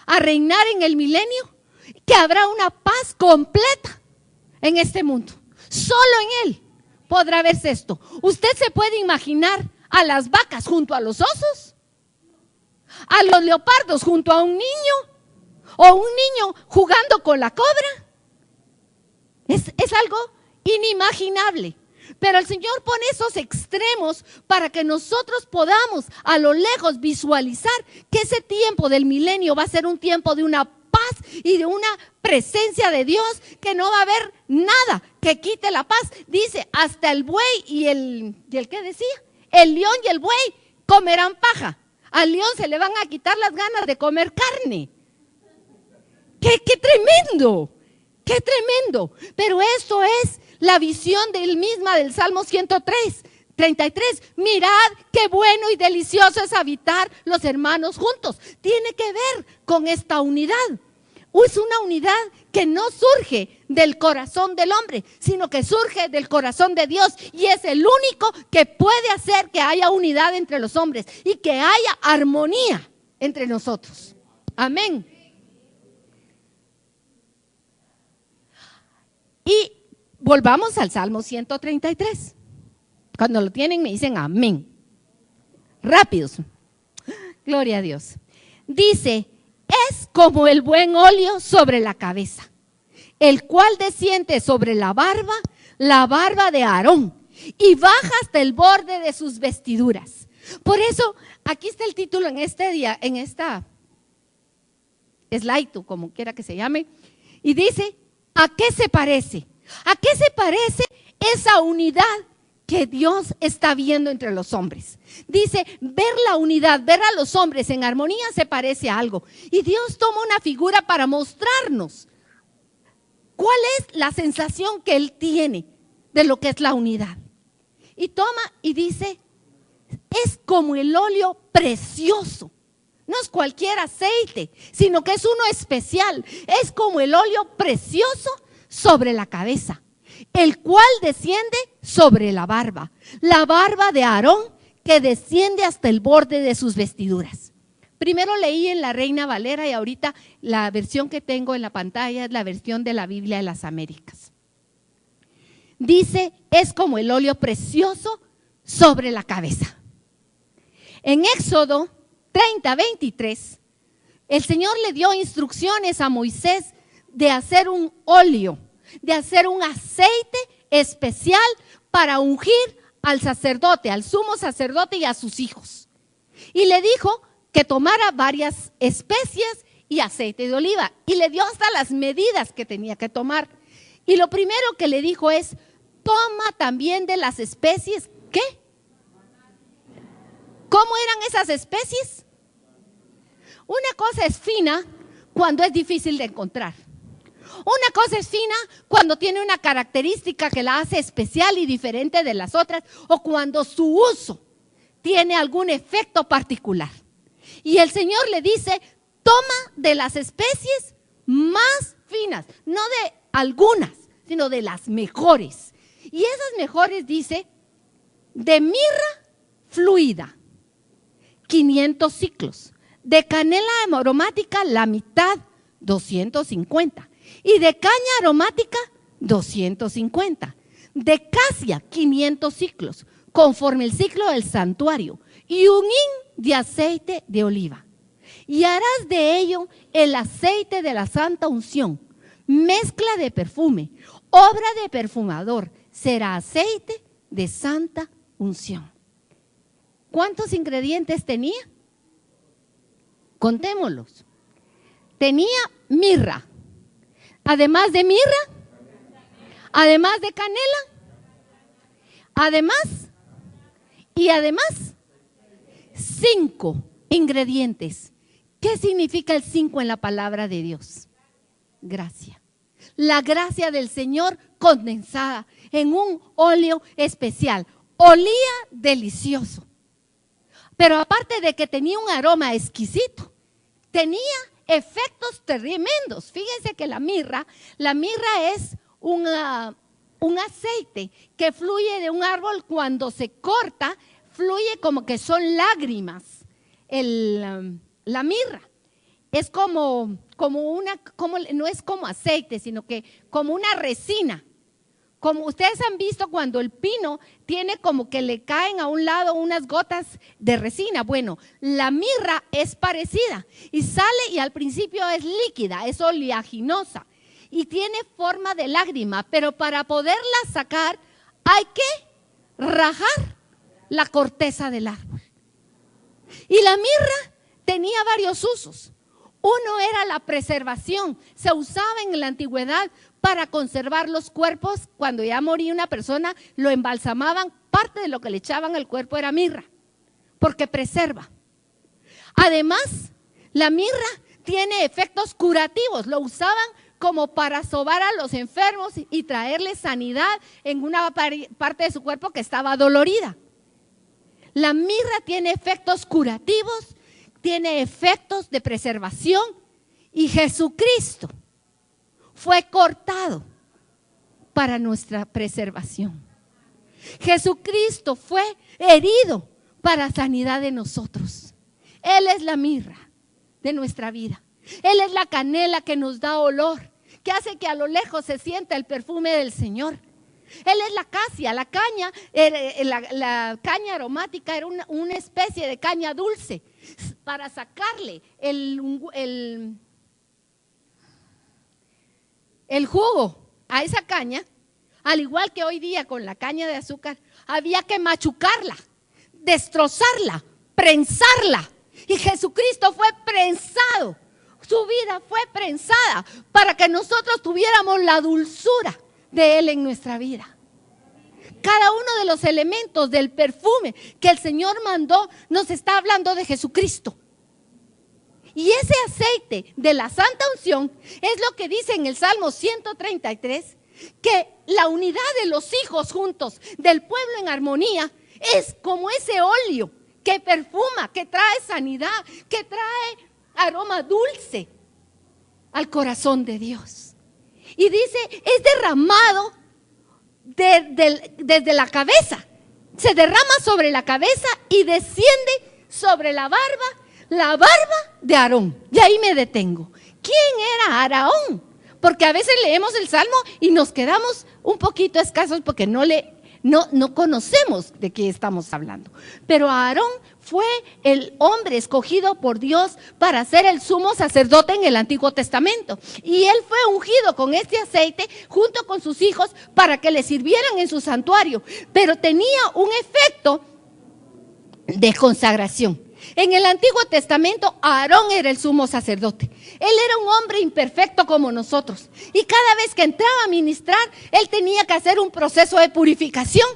a reinar en el milenio, que habrá una paz completa en este mundo. Solo en Él podrá verse esto. ¿Usted se puede imaginar a las vacas junto a los osos? ¿A los leopardos junto a un niño? ¿O un niño jugando con la cobra? Es algo inimaginable. Pero el Señor pone esos extremos para que nosotros podamos a lo lejos visualizar que ese tiempo del milenio va a ser un tiempo de una paz y de una presencia de Dios, que no va a haber nada que quite la paz. Dice, hasta el buey y el ¿qué decía? El león y el buey comerán paja. Al león se le van a quitar las ganas de comer carne. ¡Qué tremendo! ¡Qué tremendo! Pero eso es la visión del Salmo 103:33. Mirad qué bueno y delicioso es habitar los hermanos juntos. Tiene que ver con esta unidad. Es una unidad que no surge del corazón del hombre, sino que surge del corazón de Dios, y es el único que puede hacer que haya unidad entre los hombres y que haya armonía entre nosotros. Amén. Y volvamos al Salmo 133. Cuando lo tienen me dicen amén. Rápidos. Gloria a Dios. Dice, es como el buen óleo sobre la cabeza, el cual desciende sobre la barba de Aarón, y baja hasta el borde de sus vestiduras. Por eso, aquí está el título en este día, en esta slide, como quiera que se llame, y dice, ¿a qué se parece? ¿A qué se parece esa unidad que Dios está viendo entre los hombres? Dice, ver la unidad, ver a los hombres en armonía se parece a algo. Y Dios toma una figura para mostrarnos cuál es la sensación que Él tiene de lo que es la unidad. Y toma y dice, es como el óleo precioso. No es cualquier aceite, sino que es uno especial. Es como el óleo precioso sobre la cabeza, el cual desciende sobre la barba de Aarón, que desciende hasta el borde de sus vestiduras. Primero leí en la Reina Valera y ahorita la versión que tengo en la pantalla es la versión de la Biblia de las Américas. Dice, es como el óleo precioso sobre la cabeza. En Éxodo 30:23, el Señor le dio instrucciones a Moisés de hacer un óleo, de hacer un aceite especial para ungir al sacerdote, al sumo sacerdote y a sus hijos. Y le dijo que tomara varias especies y aceite de oliva, y le dio hasta las medidas que tenía que tomar. Y lo primero que le dijo es, toma también de las especies, ¿qué? ¿Cómo eran esas especies? Una cosa es fina cuando es difícil de encontrar. Una cosa es fina cuando tiene una característica que la hace especial y diferente de las otras, o cuando su uso tiene algún efecto particular. Y el Señor le dice, toma de las especies más finas, no de algunas, sino de las mejores. Y esas mejores dice, de mirra fluida, 500 ciclos. De canela aromática, la mitad, 250. Y de caña aromática, 250. De casia, 500 ciclos, conforme el ciclo del santuario. Y un hin de aceite de oliva. Y harás de ello el aceite de la santa unción, mezcla de perfume, obra de perfumador, será aceite de santa unción. ¿Cuántos ingredientes tenía? Contémoslos. Tenía mirra. Además de mirra, además de canela, además 5 ingredientes. ¿Qué significa el 5 en la palabra de Dios? Gracia. La gracia del Señor condensada en un óleo especial. Olía delicioso. Pero aparte de que tenía un aroma exquisito, tenía efectos tremendos. Fíjense que la mirra es un aceite que fluye de un árbol cuando se corta, fluye como que son lágrimas. La mirra es no es como aceite, sino que como una resina. Como ustedes han visto cuando el pino tiene como que le caen a un lado unas gotas de resina. Bueno, la mirra es parecida y sale y al principio es líquida, es oleaginosa y tiene forma de lágrima, pero para poderla sacar hay que rajar la corteza del árbol. Y la mirra tenía varios usos. Uno era la preservación. Se usaba en la antigüedad para conservar los cuerpos. Cuando ya moría una persona, lo embalsamaban. Parte de lo que le echaban al cuerpo era mirra, porque preserva. Además, la mirra tiene efectos curativos. Lo usaban como para sobar a los enfermos y traerles sanidad en una parte de su cuerpo que estaba dolorida. La mirra tiene efectos curativos, tiene efectos de preservación, y Jesucristo fue cortado para nuestra preservación. Jesucristo fue herido para sanidad de nosotros. Él es la mirra de nuestra vida. Él es la canela que nos da olor, que hace que a lo lejos se sienta el perfume del Señor. Él es la casia, la caña, la caña aromática era una especie de caña dulce para sacarle el jugo a esa caña. Al igual que hoy día con la caña de azúcar, había que machucarla, destrozarla, prensarla. Y Jesucristo fue prensado, su vida fue prensada para que nosotros tuviéramos la dulzura de Él en nuestra vida. Cada uno de los elementos del perfume que el Señor mandó nos está hablando de Jesucristo. Y ese aceite de la santa unción es lo que dice en el Salmo 133, que la unidad de los hijos juntos, del pueblo en armonía, es como ese óleo que perfuma, que trae sanidad, que trae aroma dulce al corazón de Dios. Y dice, es derramado desde la cabeza, se derrama sobre la cabeza y desciende sobre la barba de Aarón. Y ahí me detengo. ¿Quién era Aarón? Porque a veces leemos el Salmo y nos quedamos un poquito escasos porque no conocemos de qué estamos hablando. Pero Aarón fue el hombre escogido por Dios para ser el sumo sacerdote en el Antiguo Testamento. Y él fue ungido con este aceite junto con sus hijos para que le sirvieran en su santuario. Pero tenía un efecto de consagración. En el Antiguo Testamento, Aarón era el sumo sacerdote. Él era un hombre imperfecto como nosotros. Y cada vez que entraba a ministrar, él tenía que hacer un proceso de purificación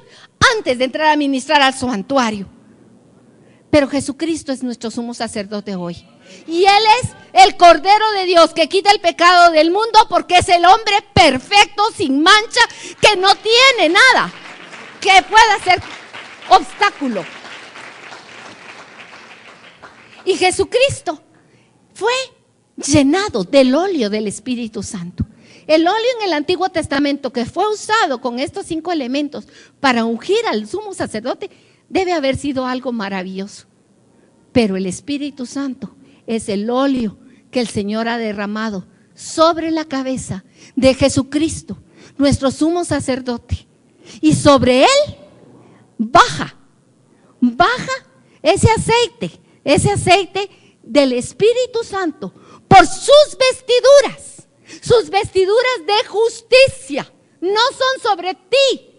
antes de entrar a ministrar al santuario. Pero Jesucristo es nuestro sumo sacerdote hoy. Y Él es el Cordero de Dios que quita el pecado del mundo, porque es el hombre perfecto, sin mancha, que no tiene nada que pueda ser obstáculo. Y Jesucristo fue llenado del óleo del Espíritu Santo. El óleo en el Antiguo Testamento que fue usado con estos 5 elementos para ungir al sumo sacerdote debe haber sido algo maravilloso. Pero el Espíritu Santo es el óleo que el Señor ha derramado sobre la cabeza de Jesucristo, nuestro sumo sacerdote. Y sobre él baja ese aceite del Espíritu Santo por sus vestiduras de justicia. No son sobre ti,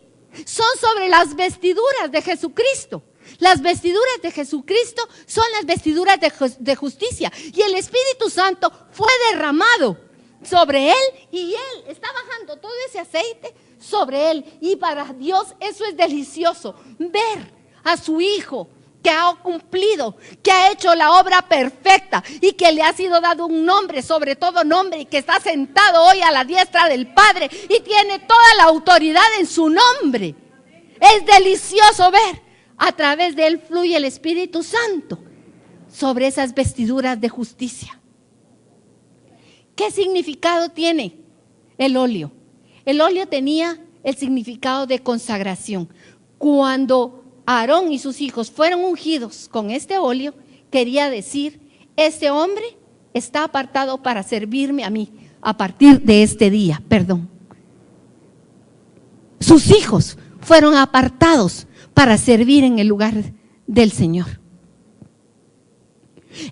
son sobre las vestiduras de Jesucristo. Las vestiduras de Jesucristo son las vestiduras de justicia. Y el Espíritu Santo fue derramado sobre él y él está bajando todo ese aceite sobre él. Y para Dios eso es delicioso, ver a su Hijo que ha cumplido, que ha hecho la obra perfecta y que le ha sido dado un nombre sobre todo nombre y que está sentado hoy a la diestra del Padre y tiene toda la autoridad en su nombre. Es delicioso ver, a través de él fluye el Espíritu Santo sobre esas vestiduras de justicia. ¿Qué significado tiene el óleo? El óleo tenía el significado de consagración. Cuando Aarón y sus hijos fueron ungidos con este óleo, quería decir, este hombre está apartado para servirme a mí a partir de este día, Sus hijos fueron apartados para servir en el lugar del Señor.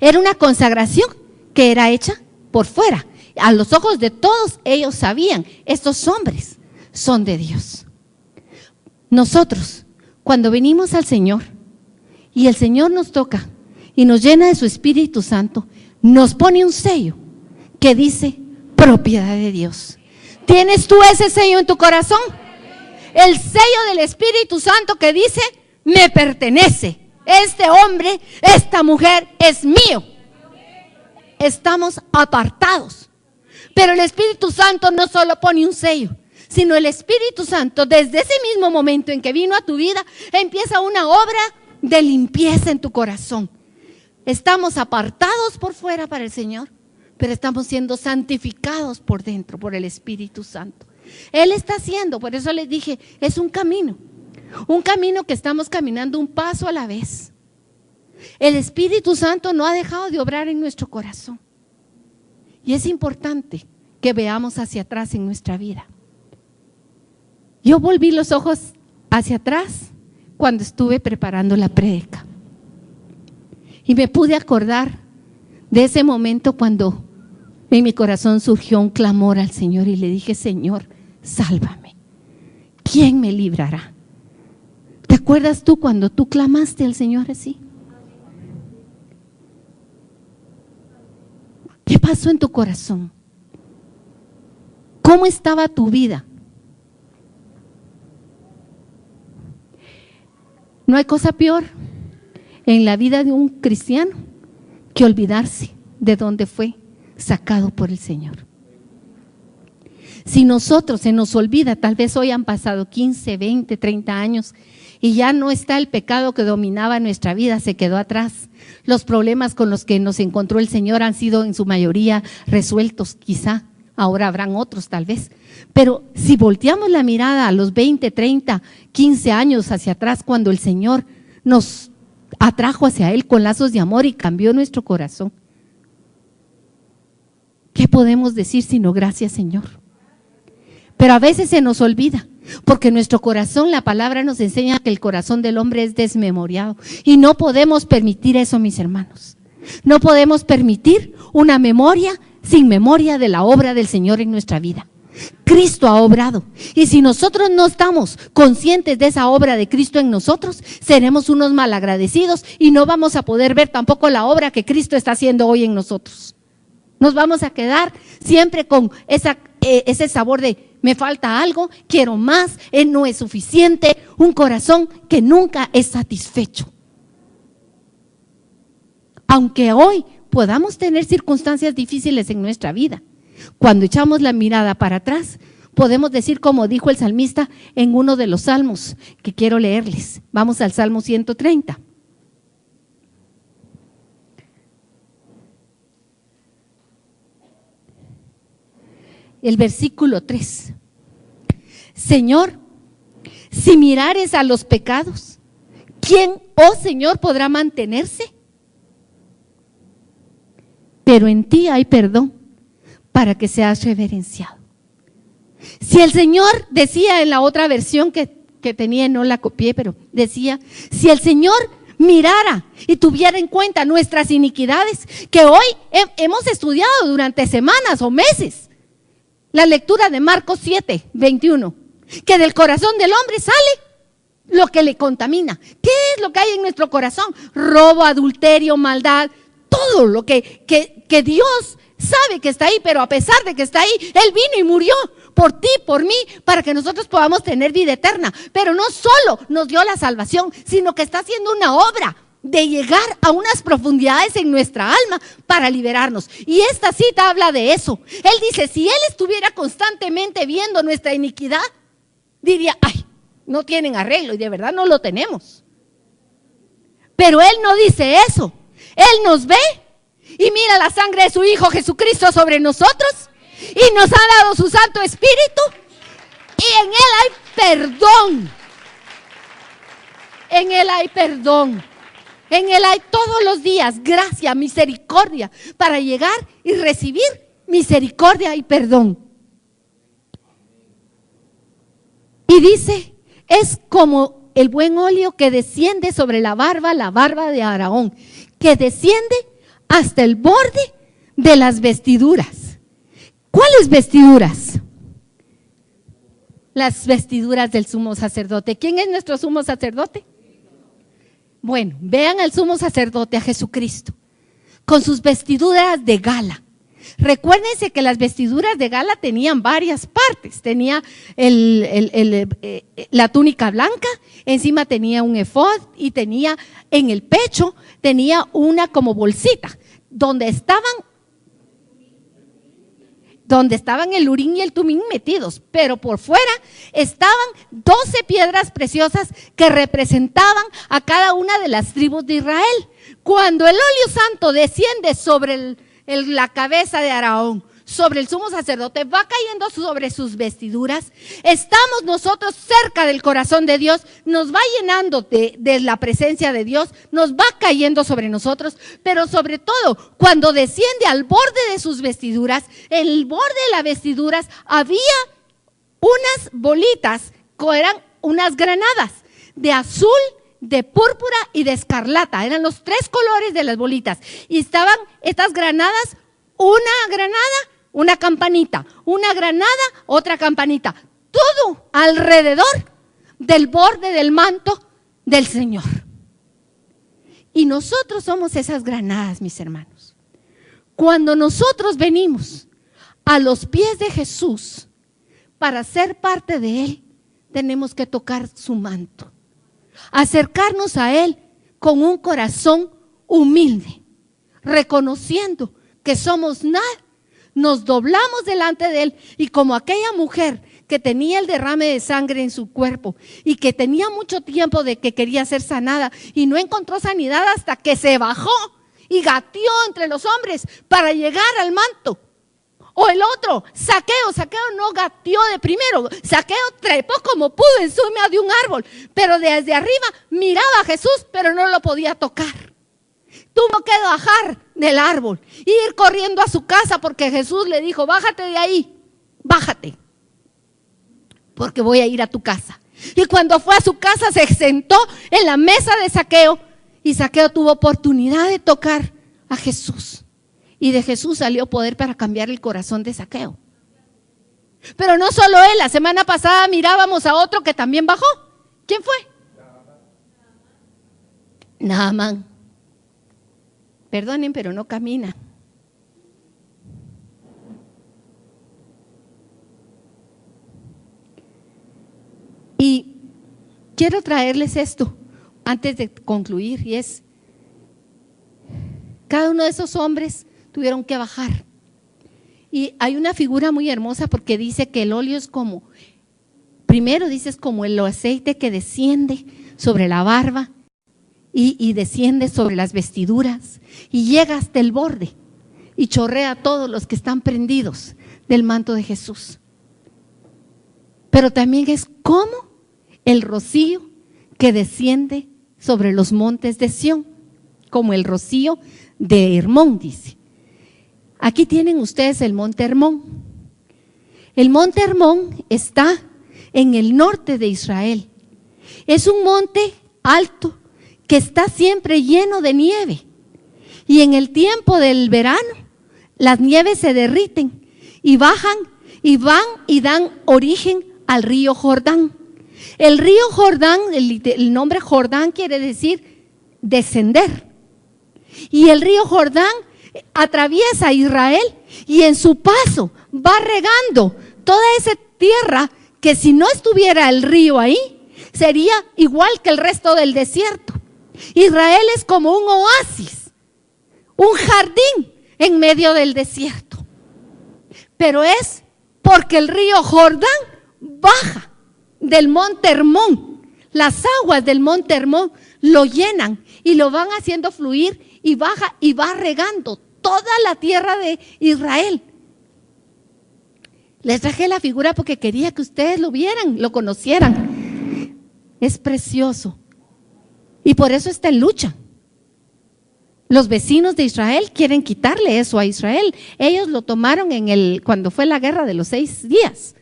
Era una consagración que era hecha por fuera. A los ojos de todos ellos sabían, estos hombres son de Dios. Nosotros, cuando venimos al Señor y el Señor nos toca y nos llena de su Espíritu Santo, nos pone un sello que dice propiedad de Dios. ¿Tienes tú ese sello en tu corazón? El sello del Espíritu Santo que dice, me pertenece. Este hombre, esta mujer es mío. Estamos apartados. Pero el Espíritu Santo no solo pone un sello, sino el Espíritu Santo, desde ese mismo momento en que vino a tu vida, empieza una obra de limpieza en tu corazón. Estamos apartados por fuera para el Señor, pero estamos siendo santificados por dentro por el Espíritu Santo. Él está haciendo, por eso les dije, es un camino que estamos caminando un paso a la vez. El Espíritu Santo no ha dejado de obrar en nuestro corazón. Y es importante que veamos hacia atrás en nuestra vida. Yo volví los ojos hacia atrás cuando estuve preparando la prédica. Y me pude acordar de ese momento cuando en mi corazón surgió un clamor al Señor y le dije, Señor, sálvame. ¿Quién me librará? ¿Te acuerdas tú cuando tú clamaste al Señor así? ¿Qué pasó en tu corazón? ¿Cómo estaba tu vida? No hay cosa peor en la vida de un cristiano que olvidarse de dónde fue sacado por el Señor. Si nosotros se nos olvida, tal vez hoy han pasado 15, 20, 30 años y ya no está el pecado que dominaba nuestra vida, se quedó atrás. Los problemas con los que nos encontró el Señor han sido en su mayoría resueltos, quizá, ahora habrán otros tal vez. Pero si volteamos la mirada a los 20, 30, 15 años hacia atrás, cuando el Señor nos atrajo hacia Él con lazos de amor y cambió nuestro corazón, ¿qué podemos decir sino gracias, Señor? Pero a veces se nos olvida, porque nuestro corazón, la palabra nos enseña que el corazón del hombre es desmemoriado y no podemos permitir eso, mis hermanos. No podemos permitir una memoria sin memoria de la obra del Señor en nuestra vida. Cristo ha obrado y si nosotros no estamos conscientes de esa obra de Cristo en nosotros, seremos unos malagradecidos y no vamos a poder ver tampoco la obra que Cristo está haciendo hoy en nosotros. Nos vamos a quedar siempre con ese sabor de me falta algo, quiero más, no es suficiente, un corazón que nunca es satisfecho. Aunque hoy podamos tener circunstancias difíciles en nuestra vida, cuando echamos la mirada para atrás, podemos decir como dijo el salmista en uno de los salmos que quiero leerles. Vamos al Salmo 130. el versículo 3. Señor, si mirares a los pecados, ¿quién, oh Señor, podrá mantenerse? Pero en ti hay perdón para que seas reverenciado. Si el Señor decía en la otra versión que tenía, no la copié, pero decía, si el Señor mirara y tuviera en cuenta nuestras iniquidades, que hoy hemos estudiado durante semanas o meses, la lectura de Marcos 7, 21, que del corazón del hombre sale lo que le contamina. ¿Qué es lo que hay en nuestro corazón? Robo, adulterio, maldad, todo lo que Dios sabe que está ahí, pero a pesar de que está ahí, Él vino y murió por ti, por mí, para que nosotros podamos tener vida eterna. Pero no solo nos dio la salvación, sino que está haciendo una obra de llegar a unas profundidades en nuestra alma para liberarnos. Y esta cita habla de eso. Él dice, si Él estuviera constantemente viendo nuestra iniquidad, diría, ay, no tienen arreglo, y de verdad no lo tenemos. Pero Él no dice eso. Él nos ve y mira la sangre de su Hijo Jesucristo sobre nosotros y nos ha dado su Santo Espíritu, y en Él hay perdón. En Él hay perdón. En Él hay todos los días gracia, misericordia, para llegar y recibir misericordia y perdón. Y dice, es como el buen óleo que desciende sobre la barba de Aarón, que desciende hasta el borde de las vestiduras. ¿Cuáles vestiduras? Las vestiduras del sumo sacerdote. ¿Quién es nuestro sumo sacerdote? Bueno, vean al sumo sacerdote, a Jesucristo, con sus vestiduras de gala. Recuérdense que las vestiduras de gala tenían varias partes. Tenía la túnica blanca, encima tenía un efod y tenía en el pecho, tenía una como bolsita, donde estaban el urín y el tumín metidos, pero por fuera estaban 12 piedras preciosas que representaban a cada una de las tribus de Israel. Cuando el óleo santo desciende sobre la cabeza de Aarón, sobre el sumo sacerdote, va cayendo sobre sus vestiduras. Estamos nosotros cerca del corazón de Dios, nos va llenando de la presencia de Dios, nos va cayendo sobre nosotros, pero sobre todo cuando desciende al borde de sus vestiduras, en el borde de las vestiduras había unas bolitas, eran unas granadas de azul, de púrpura y de escarlata. Eran los 3 colores de las bolitas. Y estaban estas granadas, una campanita, una granada, otra campanita. Todo alrededor del borde del manto del Señor. Y nosotros somos esas granadas, mis hermanos. Cuando nosotros venimos a los pies de Jesús para ser parte de Él, tenemos que tocar su manto. Acercarnos a Él con un corazón humilde, reconociendo que somos nada, nos doblamos delante de Él, y como aquella mujer que tenía el derrame de sangre en su cuerpo y que tenía mucho tiempo de que quería ser sanada y no encontró sanidad hasta que se bajó y gateó entre los hombres para llegar al manto. O el otro, Zaqueo no gateó de primero, Zaqueo trepó como pudo encima de un árbol, pero desde arriba miraba a Jesús, pero no lo podía tocar. Tuvo que bajar del árbol e ir corriendo a su casa, porque Jesús le dijo, bájate de ahí, bájate, porque voy a ir a tu casa. Y cuando fue a su casa se sentó en la mesa de Zaqueo, y Zaqueo tuvo oportunidad de tocar a Jesús. Y de Jesús salió poder para cambiar el corazón de Zaqueo. Pero no solo él, la semana pasada mirábamos a otro que también bajó. ¿Quién fue? Naamán. Perdonen, pero no camina. Y quiero traerles esto antes de concluir, y es, cada uno de esos hombres tuvieron que bajar. Y hay una figura muy hermosa, porque dice que el óleo es como, primero dices como el aceite que desciende sobre la barba y desciende sobre las vestiduras y llega hasta el borde y chorrea a todos los que están prendidos del manto de Jesús. Pero también es como el rocío que desciende sobre los montes de Sión, como el rocío de Hermón, dice. Aquí tienen ustedes el monte Hermón. El monte Hermón está en el norte de Israel. Es un monte alto que está siempre lleno de nieve. Y en el tiempo del verano, las nieves se derriten y bajan y van y dan origen al río Jordán. El río Jordán, el nombre Jordán quiere decir descender. Y el río Jordán atraviesa Israel y en su paso va regando toda esa tierra que si no estuviera el río ahí, sería igual que el resto del desierto. Israel es como un oasis, un jardín en medio del desierto. Pero es porque el río Jordán baja del monte Hermón. Las aguas del monte Hermón lo llenan y lo van haciendo fluir y baja y va regando toda la tierra de Israel. Les traje la figura porque quería que ustedes lo vieran, lo conocieran. Es precioso. Y por eso está en lucha. Los vecinos de Israel quieren quitarle eso a Israel. Ellos lo tomaron cuando fue la guerra de los 6 días.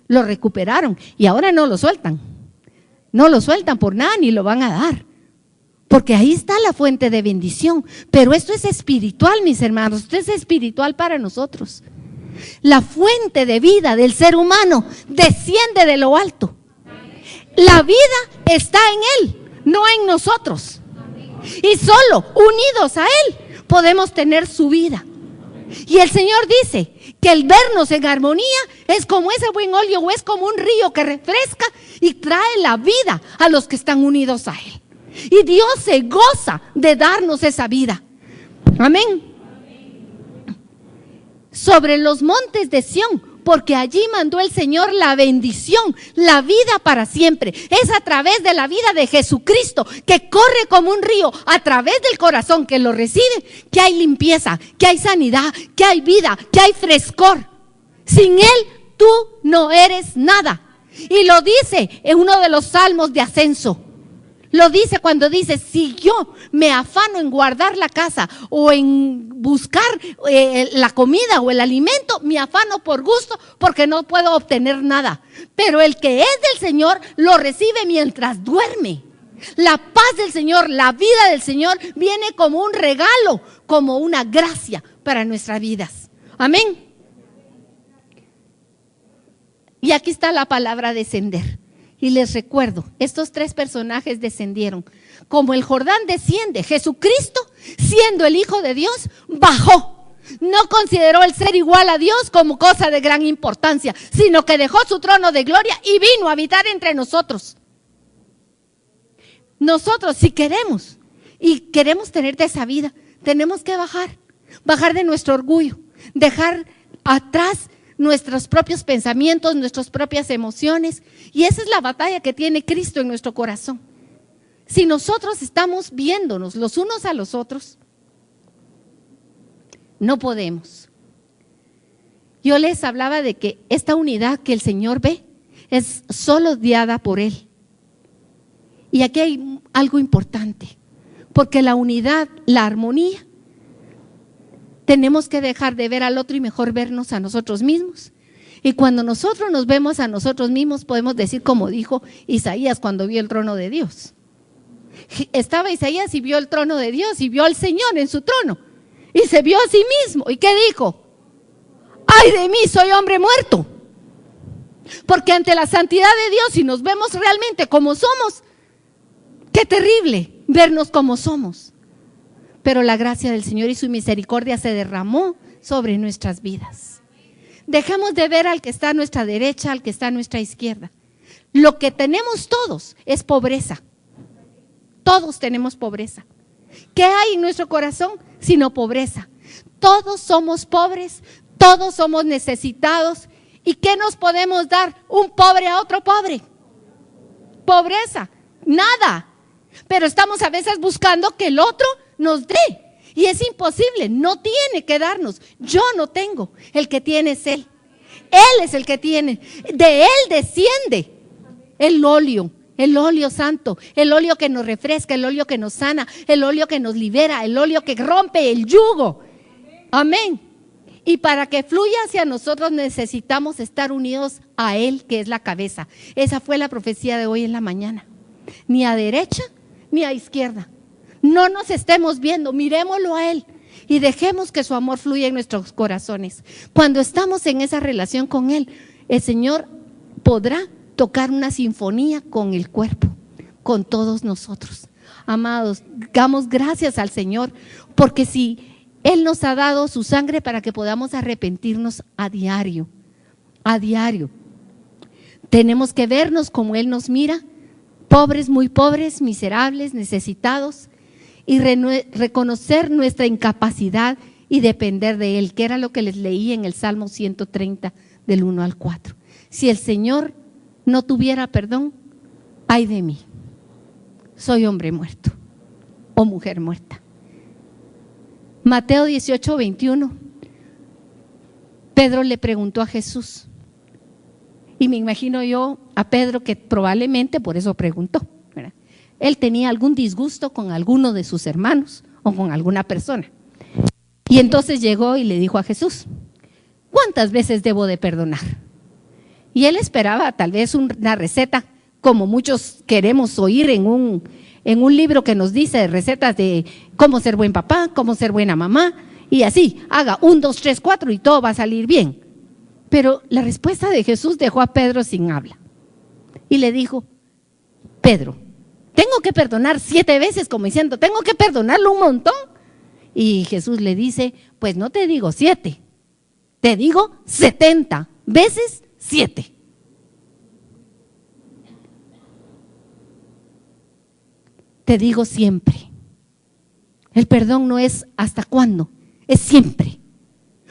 Lo recuperaron y ahora no lo sueltan. No lo sueltan por nada ni lo van a dar. Porque ahí está la fuente de bendición. Pero esto es espiritual, mis hermanos. Esto es espiritual para nosotros. La fuente de vida del ser humano desciende de lo alto. La vida está en Él, no en nosotros. Y solo unidos a Él podemos tener su vida. Y el Señor dice que el vernos en armonía es como ese buen óleo o es como un río que refresca y trae la vida a los que están unidos a Él. Y Dios se goza de darnos esa vida. Amén. Sobre los montes de Sión, porque allí mandó el Señor la bendición, la vida para siempre. Es a través de la vida de Jesucristo, que corre como un río, a través del corazón que lo recibe, que hay limpieza, que hay sanidad, que hay vida, que hay frescor. Sin Él, tú no eres nada. Y lo dice en uno de los salmos de ascenso. Lo dice cuando dice, si yo me afano en guardar la casa o en buscar la comida o el alimento, me afano por gusto porque no puedo obtener nada. Pero el que es del Señor lo recibe mientras duerme. La paz del Señor, la vida del Señor viene como un regalo, como una gracia para nuestras vidas. Amén. Y aquí está la palabra descender. Y les recuerdo, estos 3 personajes descendieron. Como el Jordán desciende, Jesucristo, siendo el Hijo de Dios, bajó. No consideró el ser igual a Dios como cosa de gran importancia, sino que dejó su trono de gloria y vino a habitar entre nosotros. Nosotros, si queremos y queremos tener de esa vida, tenemos que bajar de nuestro orgullo, dejar atrás nuestros propios pensamientos, nuestras propias emociones. Y esa es la batalla que tiene Cristo en nuestro corazón. Si nosotros estamos viéndonos los unos a los otros, no podemos. Yo les hablaba de que esta unidad que el Señor ve es solo guiada por Él. Y aquí hay algo importante, porque la unidad, la armonía, tenemos que dejar de ver al otro y mejor vernos a nosotros mismos. Y cuando nosotros nos vemos a nosotros mismos, podemos decir como dijo Isaías cuando vio el trono de Dios. Estaba Isaías y vio el trono de Dios y vio al Señor en su trono. Y se vio a sí mismo. ¿Y qué dijo? ¡Ay de mí, soy hombre muerto! Porque ante la santidad de Dios, si nos vemos realmente como somos, qué terrible vernos como somos. Pero la gracia del Señor y su misericordia se derramó sobre nuestras vidas. Dejemos de ver al que está a nuestra derecha, al que está a nuestra izquierda. Lo que tenemos todos es pobreza. Todos tenemos pobreza. ¿Qué hay en nuestro corazón sino pobreza? Todos somos pobres, todos somos necesitados. ¿Y qué nos podemos dar un pobre a otro pobre? Pobreza, nada. Pero estamos a veces buscando que el otro nos dé. Y es imposible, no tiene que darnos. Yo no tengo, el que tiene es Él. Él es el que tiene, de Él desciende el óleo santo, el óleo que nos refresca, el óleo que nos sana, el óleo que nos libera, el óleo que rompe el yugo. Amén. Y para que fluya hacia nosotros necesitamos estar unidos a Él, que es la cabeza. Esa fue la profecía de hoy en la mañana. Ni a derecha ni a izquierda. No nos estemos viendo, miremoslo a Él y dejemos que su amor fluya en nuestros corazones. Cuando estamos en esa relación con Él, el Señor podrá tocar una sinfonía con el cuerpo, con todos nosotros. Amados, damos gracias al Señor, porque si Él nos ha dado su sangre para que podamos arrepentirnos a diario, tenemos que vernos como Él nos mira, pobres, muy pobres, miserables, necesitados, y reconocer nuestra incapacidad y depender de Él, que era lo que les leí en el Salmo 130 del 1 al 4. Si el Señor no tuviera perdón, ay de mí, soy hombre muerto o mujer muerta. Mateo 18, 21, Pedro le preguntó a Jesús, y me imagino yo a Pedro que probablemente por eso preguntó, ¿verdad? Él tenía algún disgusto con alguno de sus hermanos o con alguna persona. Y entonces llegó y le dijo a Jesús, ¿cuántas veces debo de perdonar? Y él esperaba tal vez una receta, como muchos queremos oír en un libro que nos dice recetas de cómo ser buen papá, cómo ser buena mamá, y así, haga 1, 2, 3, 4 y todo va a salir bien. Pero la respuesta de Jesús dejó a Pedro sin habla. Y le dijo, Pedro, tengo que perdonar 7 veces, como diciendo, tengo que perdonarlo un montón. Y Jesús le dice, pues no te digo 7, te digo 70 veces 7. Te digo siempre. El perdón no es hasta cuándo, es siempre.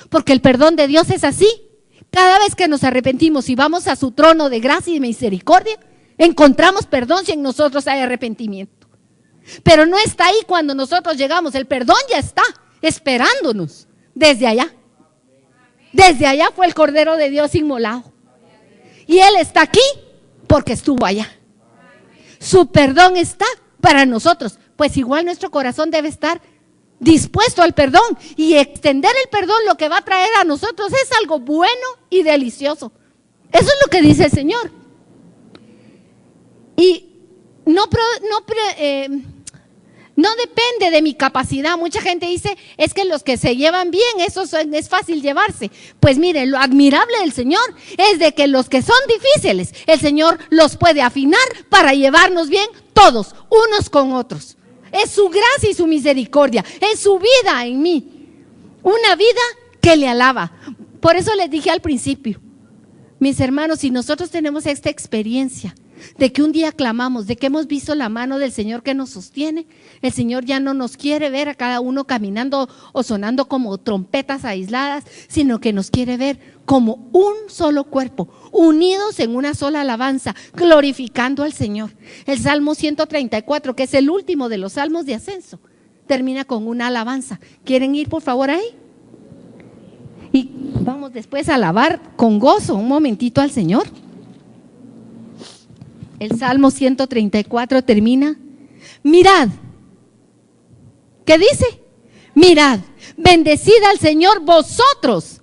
Porque el perdón de Dios es así. Cada vez que nos arrepentimos y vamos a su trono de gracia y misericordia, encontramos perdón si en nosotros hay arrepentimiento. Pero no está ahí cuando nosotros llegamos, el perdón ya está esperándonos desde allá. Desde allá fue el Cordero de Dios inmolado. Y Él está aquí porque estuvo allá. Su perdón está para nosotros, pues igual nuestro corazón debe estar dispuesto al perdón, y extender el perdón lo que va a traer a nosotros es algo bueno y delicioso. Eso es lo que dice el Señor. Y no depende de mi capacidad. Mucha gente dice, es que los que se llevan bien, eso es fácil llevarse. Pues mire, lo admirable del Señor es de que los que son difíciles, el Señor los puede afinar para llevarnos bien todos, unos con otros. Es su gracia y su misericordia, es su vida en mí, una vida que le alaba. Por eso les dije al principio, mis hermanos, si nosotros tenemos esta experiencia de que un día clamamos, de que hemos visto la mano del Señor que nos sostiene, el Señor ya no nos quiere ver a cada uno caminando o sonando como trompetas aisladas, sino que nos quiere ver como un solo cuerpo, unidos en una sola alabanza, glorificando al Señor. El Salmo 134, que es el último de los salmos de ascenso, termina con una alabanza. ¿Quieren ir por favor ahí? Y vamos después a alabar con gozo un momentito al Señor. El Salmo 134 termina, mirad, ¿qué dice? Mirad, bendecid al Señor vosotros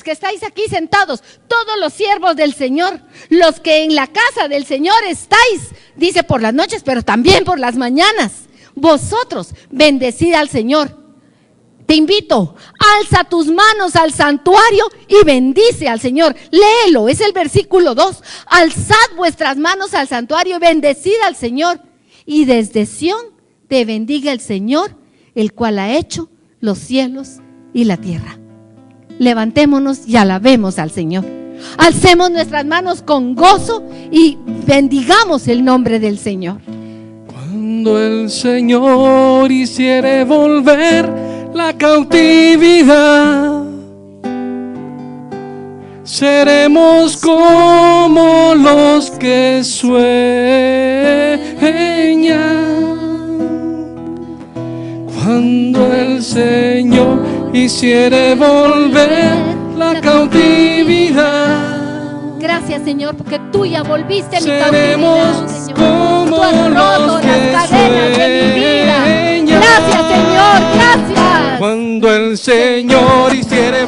que estáis aquí sentados, todos los siervos del Señor, los que en la casa del Señor estáis, dice por las noches, pero también por las mañanas. Vosotros, bendecid al Señor. Te invito, alza tus manos al santuario y bendice al Señor. Léelo, es el versículo 2. Alzad vuestras manos al santuario y bendecid al Señor. Y desde Sión te bendiga el Señor, el cual ha hecho los cielos y la tierra. Levantémonos y alabemos al Señor. Alcemos nuestras manos con gozo y bendigamos el nombre del Señor. Cuando el Señor hiciere volver la cautividad, seremos como los que sueñan. Cuando el Señor hiciere volver la cautividad. Gracias, Señor, porque tú ya volviste mi Seremos cautividad, Señor. como Tú has roto los las que cadenas de mi vida. sueñan. Gracias, Señor, gracias. Cuando el Señor hiciere